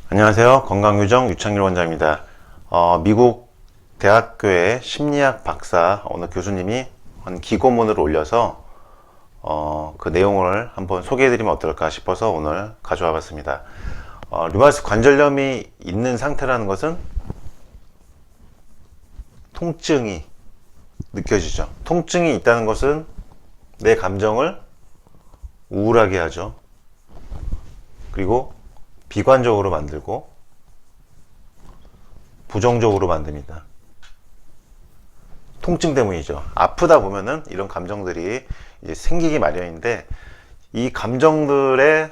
안녕하세요. 건강유정 유창길 원장입니다. 미국 대학교의 심리학 박사 어느 교수님이 한 기고문을 올려서 그 내용을 한번 소개해드리면 어떨까 싶어서 오늘 가져와 봤습니다. 류마티스 관절염이 있는 상태라는 것은 통증이 느껴지죠. 통증이 있다는 것은 내 감정을 우울하게 하죠. 그리고 비관적으로 만들고 부정적으로 만듭니다. 통증 때문이죠. 아프다 보면은 이런 감정들이 이제 생기기 마련인데, 이 감정들에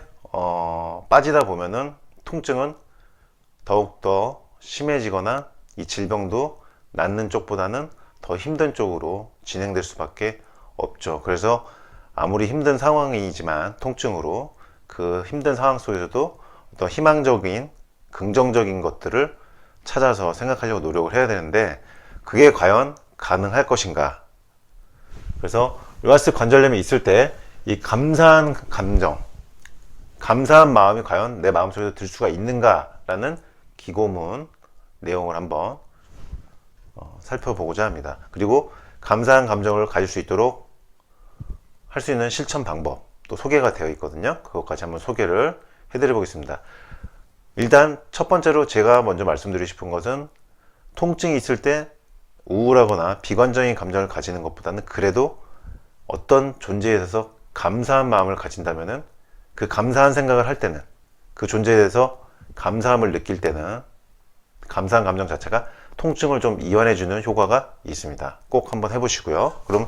빠지다 보면은 통증은 더욱더 심해지거나 이 질병도 낫는 쪽보다는 더 힘든 쪽으로 진행될 수밖에 없죠. 그래서 아무리 힘든 상황이지만 통증으로 그 힘든 상황 속에서도 더 희망적인 긍정적인 것들을 찾아서 생각하려고 노력을 해야 되는데, 그게 과연 가능할 것인가. 그래서 류마티스 관절염이 있을 때 이 감사한 감정, 감사한 마음이 과연 내 마음속에서 들 수가 있는가 라는 기고문 내용을 한번 살펴보고자 합니다. 그리고 감사한 감정을 가질 수 있도록 할 수 있는 실천 방법 또 소개가 되어 있거든요. 그것까지 한번 소개를 해드려 보겠습니다. 일단 첫 번째로 제가 먼저 말씀드리고 싶은 것은, 통증이 있을 때 우울하거나 비관적인 감정을 가지는 것보다는 그래도 어떤 존재에 대해서 감사한 마음을 가진다면은, 그 감사한 생각을 할 때는, 그 존재에 대해서 감사함을 느낄 때는 감사한 감정 자체가 통증을 좀 이완해 주는 효과가 있습니다. 꼭 한번 해보시고요. 그럼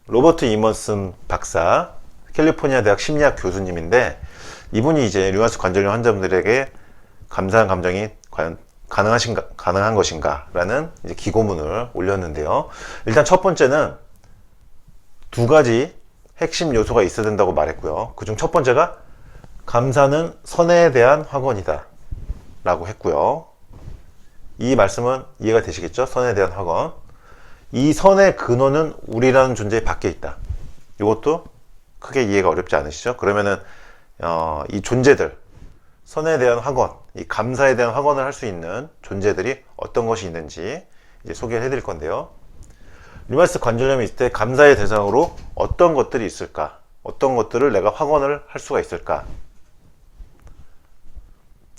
로버트 이머슨 박사, 캘리포니아 대학 심리학 교수님인데, 이분이 이제 류마티스 관절염 환자분들에게 감사한 감정이 과연 가능한 것인가 라는 이제 기고문을 올렸는데요. 일단 첫 번째는 두 가지 핵심 요소가 있어야 된다고 말했고요. 그중 첫 번째가 감사는 선에 대한 확언이다 라고 했고요. 이 말씀은 이해가 되시겠죠? 선에 대한 확언. 이 선의 근원은 우리라는 존재 밖에 있다. 이것도 크게 이해가 어렵지 않으시죠? 그러면은 이 존재들, 선에 대한 확언, 이 감사에 대한 확언을 할 수 있는 존재들이 어떤 것이 있는지 이제 소개를 해드릴 건데요. 류마티스 관절염이 있을 때 감사의 대상으로 어떤 것들이 있을까? 어떤 것들을 내가 확언을 할 수가 있을까?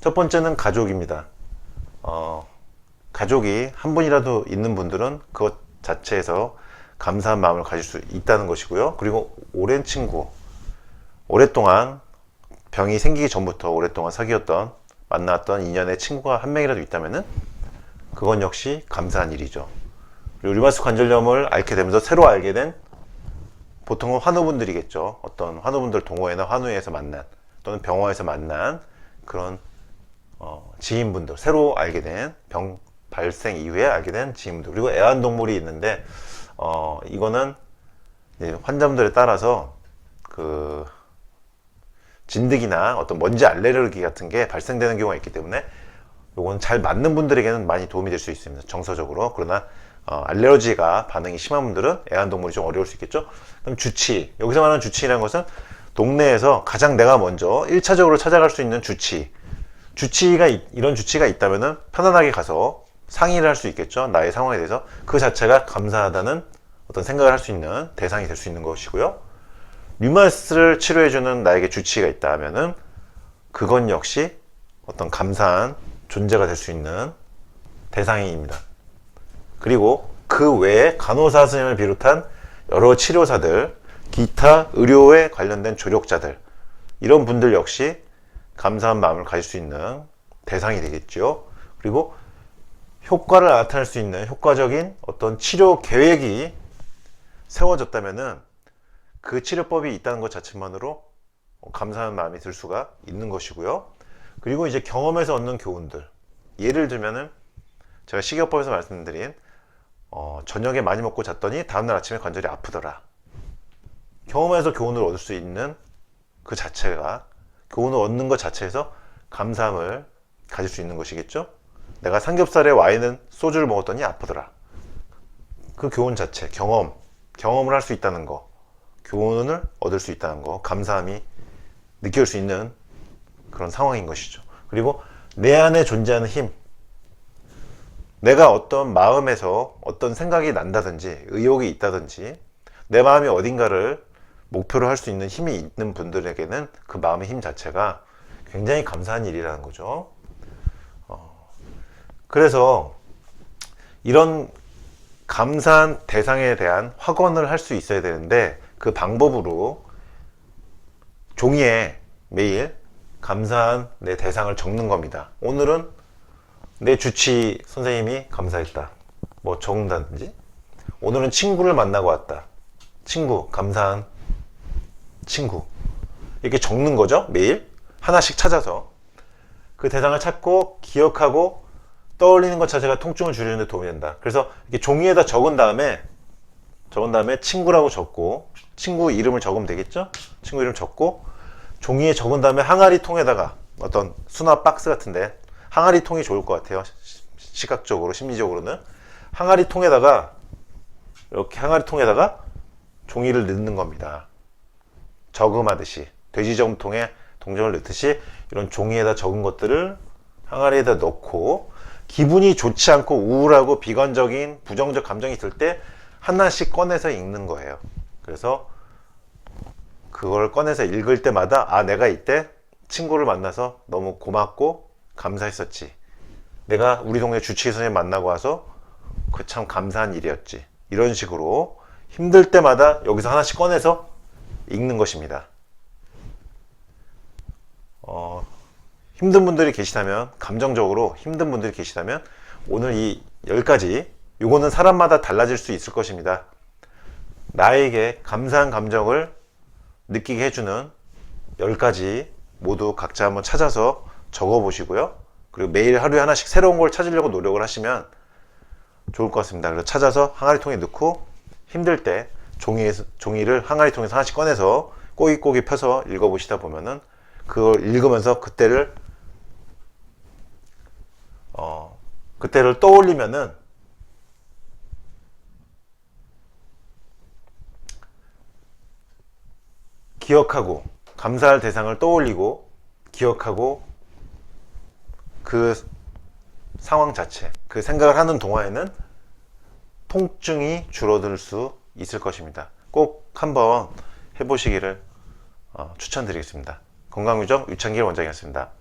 첫 번째는 가족입니다. 가족이 한 분이라도 있는 분들은 그것 자체에서 감사한 마음을 가질 수 있다는 것이고요. 그리고 오랜 친구, 오랫동안 병이 생기기 전부터 오랫동안 사귀었던, 만났던 인연의 친구가 한 명이라도 있다면은 그건 역시 감사한 일이죠. 그리고 류마티스 관절염을 앓게 되면서 새로 알게 된, 보통은 환우분들이겠죠. 어떤 환우분들 동호회나 환우회에서 만난, 또는 병원에서 만난 그런 지인분들, 새로 알게 된, 병 발생 이후에 알게 된 지인분들, 그리고 애완동물이 있는데 이거는 환자분들에 따라서 그 진드기나 어떤 먼지 알레르기 같은 게 발생되는 경우가 있기 때문에 요건 잘 맞는 분들에게는 많이 도움이 될 수 있습니다, 정서적으로. 그러나 알레르기가 반응이 심한 분들은 애완동물이 좀 어려울 수 있겠죠. 그럼 주치, 여기서 말하는 주치라는 것은 동네에서 가장 내가 먼저 1차적으로 찾아갈 수 있는 주치가 이런 주치가 있다면은 편안하게 가서 상의를 할 수 있겠죠. 나의 상황에 대해서. 그 자체가 감사하다는 어떤 생각을 할 수 있는 대상이 될 수 있는 것이고요. 류마티스를 치료해주는 나에게 주치의가 있다 하면은 그건 역시 어떤 감사한 존재가 될 수 있는 대상입니다. 그리고 그 외에 간호사 선생님을 비롯한 여러 치료사들, 기타 의료에 관련된 조력자들, 이런 분들 역시 감사한 마음을 가질 수 있는 대상이 되겠죠. 그리고 효과를 나타낼 수 있는 효과적인 어떤 치료 계획이 세워졌다면은 그 치료법이 있다는 것 자체만으로 감사한 마음이 들 수가 있는 것이고요. 그리고 이제 경험에서 얻는 교훈들, 예를 들면은 제가 식이요법에서 말씀드린 저녁에 많이 먹고 잤더니 다음날 아침에 관절이 아프더라. 경험에서 교훈을 얻을 수 있는 그 자체가, 교훈을 얻는 것 자체에서 감사함을 가질 수 있는 것이겠죠. 내가 삼겹살에 와인은 소주를 먹었더니 아프더라. 그 교훈 자체, 경험을 할 수 있다는 거, 교훈을 얻을 수 있다는 거, 감사함이 느낄 수 있는 그런 상황인 것이죠. 그리고 내 안에 존재하는 힘, 내가 어떤 마음에서 어떤 생각이 난다든지 의욕이 있다든지 내 마음이 어딘가를 목표로 할 수 있는 힘이 있는 분들에게는 그 마음의 힘 자체가 굉장히 감사한 일이라는 거죠. 그래서 이런 감사한 대상에 대한 확언을 할 수 있어야 되는데, 그 방법으로 종이에 매일 감사한 내 대상을 적는 겁니다. 오늘은 내 주치 선생님이 감사했다, 뭐 적는다든지, 오늘은 친구를 만나고 왔다, 친구, 감사한 친구, 이렇게 적는 거죠. 매일 하나씩 찾아서 그 대상을 찾고 기억하고 떠올리는 것 자체가 통증을 줄이는 데 도움이 된다. 그래서 이렇게 종이에다 적은 다음에 친구라고 적고, 친구 이름을 적으면 되겠죠. 친구 이름 적고, 종이에 적은 다음에 항아리 통에다가, 어떤 수납 박스 같은데 항아리 통이 좋을 것 같아요. 시각적으로, 심리적으로는 항아리 통에다가, 이렇게 항아리 통에다가 종이를 넣는 겁니다. 저금하듯이, 돼지 저금통에 동전을 넣듯이 이런 종이에다 적은 것들을 항아리에다 넣고, 기분이 좋지 않고 우울하고 비관적인 부정적 감정이 있을 때 하나씩 꺼내서 읽는 거예요. 그래서 그걸 꺼내서 읽을 때마다, 아, 내가 이때 친구를 만나서 너무 고맙고 감사했었지, 내가 우리 동네 주치의 선생님 만나고 와서 그 참 감사한 일이었지, 이런 식으로 힘들 때마다 여기서 하나씩 꺼내서 읽는 것입니다. 힘든 분들이 계시다면, 감정적으로 힘든 분들이 계시다면, 오늘 이 10가지, 요거는 사람마다 달라질 수 있을 것입니다. 나에게 감사한 감정을 느끼게 해주는 10가지 모두 각자 한번 찾아서 적어 보시고요. 그리고 매일 하루에 하나씩 새로운 걸 찾으려고 노력을 하시면 좋을 것 같습니다. 그래서 찾아서 항아리통에 넣고, 힘들 때 종이를 항아리통에서 하나씩 꺼내서 꼬깃꼬깃 펴서 읽어보시다 보면은, 그걸 읽으면서 그때를 떠올리면은 기억하고, 감사할 대상을 떠올리고 기억하고, 그 상황 자체, 그 생각을 하는 동안에는 통증이 줄어들 수 있을 것입니다. 꼭 한번 해보시기를 추천드리겠습니다. 건강유정 유창길 원장이었습니다.